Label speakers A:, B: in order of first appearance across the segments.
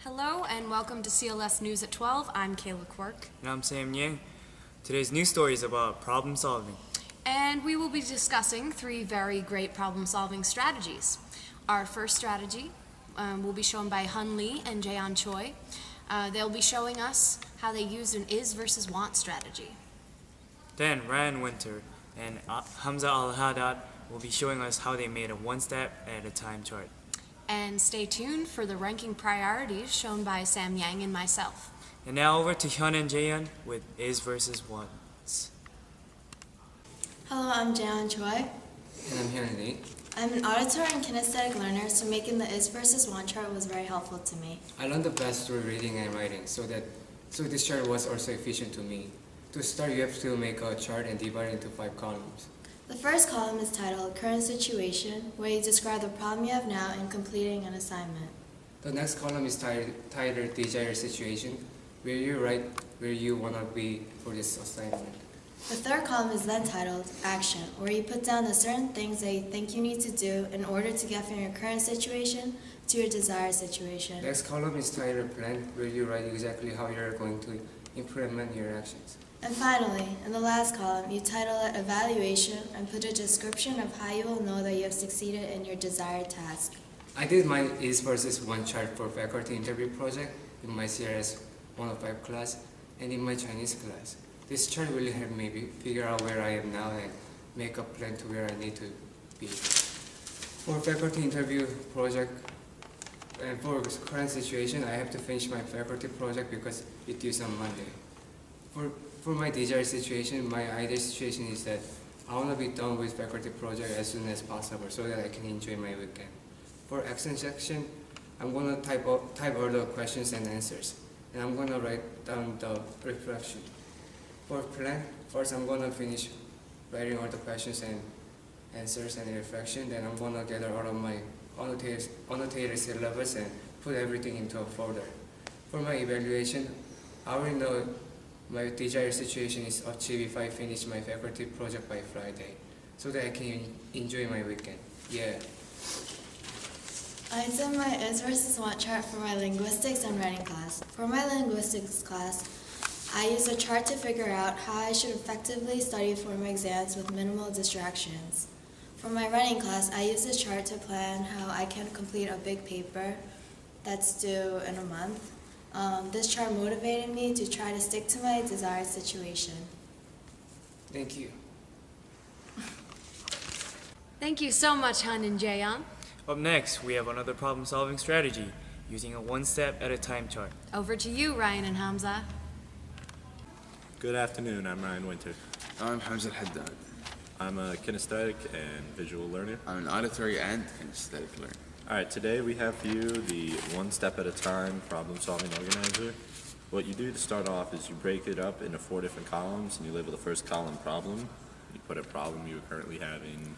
A: Hello and welcome to CLS News at 12. I'm Kayla Quirk.
B: And I'm Sam Yang. Today's news story is about problem solving.
A: And we will be discussing three very great problem solving strategies. Our first strategy will be shown by Hun Lee and Jaeyeon Choi. They'll be showing us how they used an is versus want strategy.
B: Then Ryan Winter and Hamza Al-Haddad will be showing us how they made a one-step at a time chart.
A: And stay tuned for the ranking priorities shown by Sam Yang and myself.
B: And now over to Hyun and Jaeyeon with is versus wants.
C: Hello, I'm Jaeyeon Choi.
D: And I'm Hyun Lee.
C: I'm an auditory and kinesthetic learner, so making the is versus want chart was very helpful to me.
D: I learned the best through reading and writing, so this chart was also efficient to me. To start, you have to make a chart and divide it into 5 columns.
C: The first column is titled Current Situation, where you describe the problem you have now in completing an assignment.
D: The next column is titled Desired Situation, where you write where you want to be for this assignment.
C: The third column is then titled Action, where you put down the certain things that you think you need to do in order to get from your current situation to your desired situation.
D: Next column is titled Plan, where you write exactly how you are going to implement your actions.
C: And finally, in the last column, you title it Evaluation and put a description of how you will know that you have succeeded in your desired task.
D: I did my is versus want chart for faculty interview project in my CRS 105 class and in my Chinese class. This chart really helped me figure out where I am now and make a plan to where I need to be. For faculty interview project and for current situation, I have to finish my faculty project because it's due on Monday. For my desired situation, my ideal situation is that I want to be done with faculty project as soon as possible so that I can enjoy my weekend. For action section, I'm going to type all the questions and answers, and I'm going to write down the reflection. For plan, first I'm going to finish writing all the questions and answers and reflection, then I'm going to gather all of my annotated syllabus and put everything into a folder. For my evaluation, I will know my desired situation is achieved if I finish my faculty project by Friday, so that I can enjoy my weekend. Yeah.
C: I did my is versus want chart for my linguistics and writing class. For my linguistics class, I used a chart to figure out how I should effectively study for my exams with minimal distractions. For my writing class, I used a chart to plan how I can complete a big paper that's due in a month. This chart motivated me to try to stick to my desired situation.
D: Thank you.
A: Thank you so much, Hun and Jaeyeon.
B: Up next, we have another problem solving strategy using a one-step at a time chart.
A: Over to you, Ryan and Hamza.
E: Good afternoon, I'm Ryan Winter.
F: I'm Hamza Haddad.
E: I'm a kinesthetic and visual learner.
F: I'm an auditory and kinesthetic learner.
E: Alright, today we have for you the one step at a time problem solving organizer. What you do to start off is you break it up into 4 different columns and you label the first column problem. You put a problem you're currently having.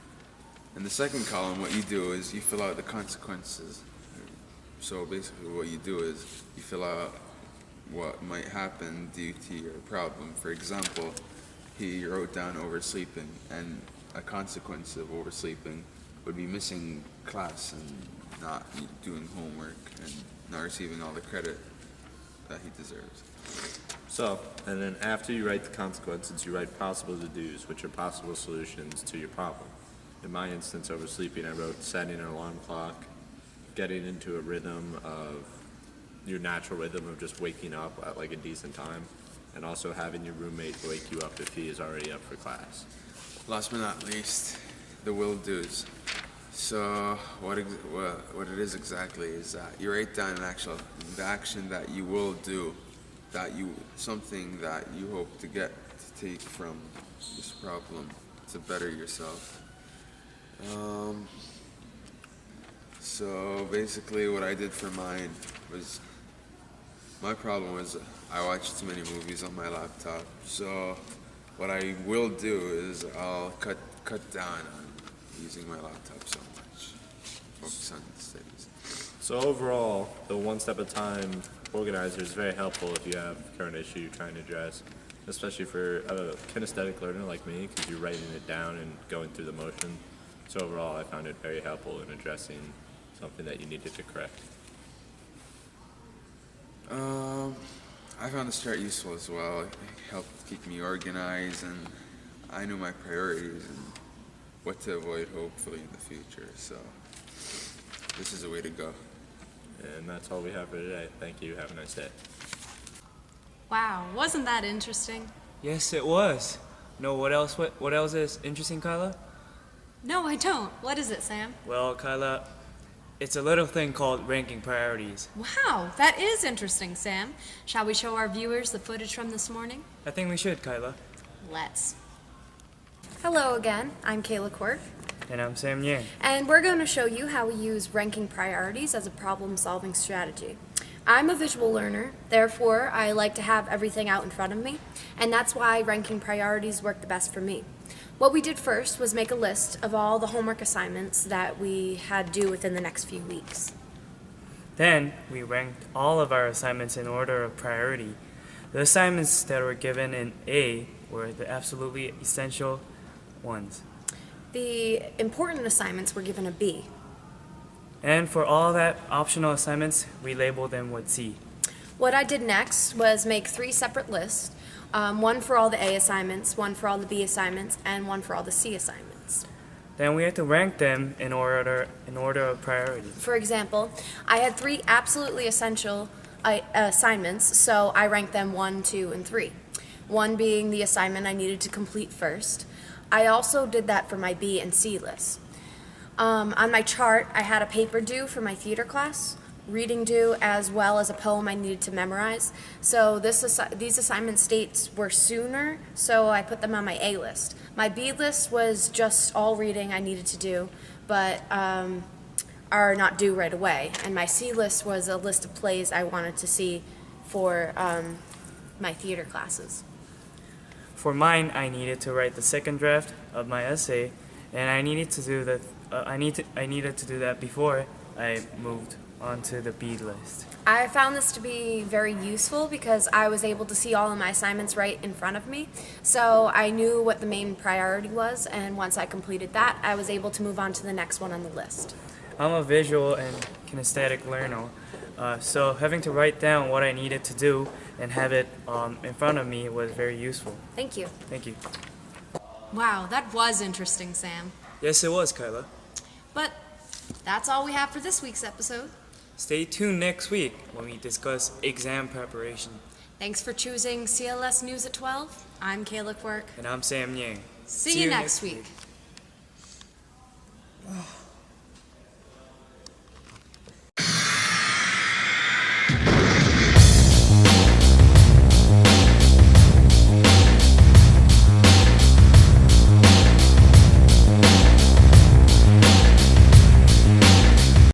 F: In the second column, what you do is you fill out the consequences. So basically what you do is you fill out what might happen due to your problem. For example, he wrote down oversleeping, and a consequence of oversleeping would be missing class and not doing homework and not receiving all the credit that he deserves.
E: So, and then after you write the consequences, you write possible to-dos, which are possible solutions to your problem. In my instance, oversleeping, I wrote setting an alarm clock, getting into a rhythm of your natural rhythm of just waking up at like a decent time, and also having your roommate wake you up if he is already up for class.
F: Last but not least, the will-dos. So what it is exactly is that you write down the action that you will do, something that you hope to take from this problem to better yourself. So basically what I did for mine was, my problem was I watched too many movies on my laptop. So what I will do is I'll cut down on using my laptop so much. Focus on studies.
E: So overall, the one step at a time organizer is very helpful if you have a current issue you're trying to address, especially for a kinesthetic learner like me, because you're writing it down and going through the motion. So overall, I found it very helpful in addressing something that you needed to correct.
F: I found this chart useful as well. It helped keep me organized, and I knew my priorities and what to avoid hopefully in the future. So this is the way to go.
E: And that's all we have for today. Thank you. Have a nice day.
A: Wow, wasn't that interesting?
B: Yes, it was. No, what else is interesting, Kyla?
A: No, I don't. What is it, Sam?
B: Well, Kyla, it's a little thing called ranking priorities.
A: Wow, that is interesting, Sam. Shall we show our viewers the footage from this morning?
B: I think we should, Kyla.
A: Let's. Hello again, I'm Kayla Quirk,
B: And I'm Sam Yang.
A: and we're going to show you how we use ranking priorities as a problem-solving strategy. I'm a visual learner, therefore I like to have everything out in front of me, and that's why ranking priorities work the best for me. What we did first was make a list of all the homework assignments that we had due within the next few weeks.
B: Then we ranked all of our assignments in order of priority. The assignments that were given in A were the absolutely essential ones.
A: The important assignments were given a B.
B: And for all that optional assignments, we labeled them with C.
A: What I did next was make 3 separate lists, one for all the A assignments, one for all the B assignments, and one for all the C assignments.
B: Then we had to rank them in order of priority.
A: For example, I had 3 absolutely essential assignments, so I ranked them 1, 2, and 3. 1 being the assignment I needed to complete first. I also did that for my B and C lists. On my chart, I had a paper due for my theater class, reading due, as well as a poem I needed to memorize. So these assignment dates were sooner, so I put them on my A list. My B list was just all reading I needed to do, but are not due right away. And my C list was a list of plays I wanted to see for my theater classes.
B: For mine, I needed to write the second draft of my essay, and I needed to do that. I needed to do that before I moved on to the B list.
A: I found this to be very useful because I was able to see all of my assignments right in front of me. So I knew what the main priority was, and once I completed that, I was able to move on to the next one on the list.
B: I'm a visual and kinesthetic learner, so having to write down what I needed to do and have it in front of me was very useful.
A: Thank you.
B: Thank you.
A: Wow, that was interesting, Sam.
B: Yes, it was, Kyla.
A: But that's all we have for this week's episode.
B: Stay tuned next week when we discuss exam preparation.
A: Thanks for choosing CLS News at 12. I'm Kayla Quirk.
B: And I'm Sam Yang.
A: See you next week.
B: week.